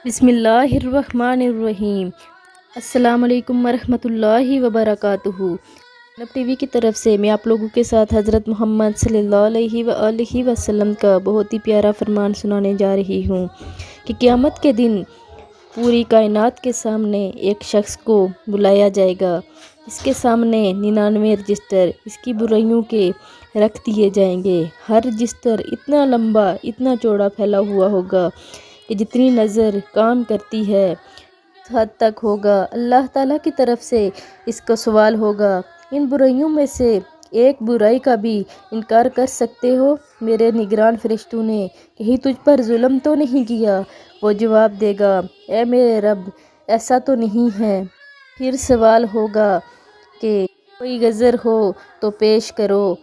बिस्मिल्लाहिर्रहमानिर्रहीम। अस्सलाम वालेकुम वरहमतुल्लाहि वबरकातुहू। लब टीवी की तरफ से मैं आप लोगों के साथ हज़रत मोहम्मद सल्लल्लाहु अलैहि वसल्लम का बहुत ही प्यारा फरमान सुनाने जा रही हूँ कि क़यामत के दिन पूरी कायनात के सामने एक शख्स को बुलाया जाएगा। इसके सामने 99 रजिस्टर इसकी बुराइयों के रख दिए जाएंगे। हर रजिस्टर इतना लंबा इतना चौड़ा फैला हुआ होगा कि जितनी नज़र काम करती है हद तक होगा। अल्लाह ताला की तरफ से इसका सवाल होगा, इन बुराइयों में से एक बुराई का भी इनकार कर सकते हो मेरे निगरान फरिश्तों ने? कहीं तुझ पर जुल्म तो नहीं किया? वो जवाब देगा, ए मेरे रब, ऐसा तो नहीं है। फिर सवाल होगा कि कोई गज़र हो तो पेश करो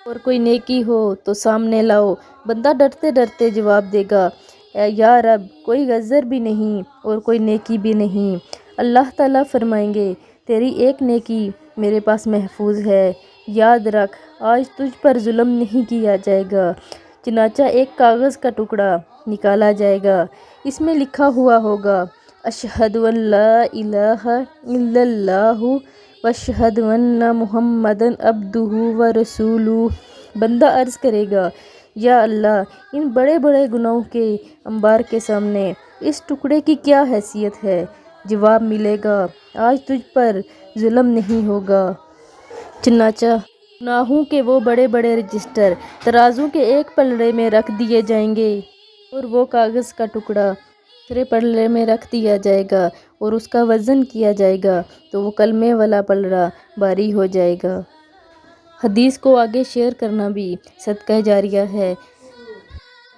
और कोई नेकी हो तो सामने लाओ। बंदा डरते डरते जवाब देगा, या रब, कोई गज़र भी नहीं और कोई नेकी भी नहीं। अल्लाह ताला फरमाएंगे, तेरी एक नेकी मेरे पास महफूज है, याद रख, आज तुझ पर जुल्म नहीं किया जाएगा। चनाचा एक कागज़ का टुकड़ा निकाला जाएगा। इसमें लिखा हुआ होगा, अशहदु अन ला इलाहा इल्लल्लाहु व अशहदु अन्ना मुहम्मदन अब्दुहु व रसूलुहु। बंदा अर्ज़ करेगा, या अल्लाह, इन बड़े बड़े गुनाहों के अंबार के सामने इस टुकड़े की क्या हैसियत है? जवाब मिलेगा, आज तुझ पर जुल्म नहीं होगा। चनाचा गुनाहों के वो बड़े बड़े रजिस्टर तराजू के एक पलड़े में रख दिए जाएंगे और वो कागज़ का टुकड़ा दूसरे पलड़े में रख दिया जाएगा और उसका वज़न किया जाएगा तो वो कलमे वाला पलड़ा भारी हो जाएगा। हदीस को आगे शेयर करना भी सदका जारिया है।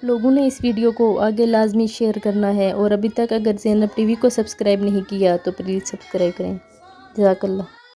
लोगों ने इस वीडियो को आगे लाजमी शेयर करना है और अभी तक अगर ज़ैनब टीवी को सब्सक्राइब नहीं किया तो प्लीज़ सब्सक्राइब करें। जज़ाकल्लाह।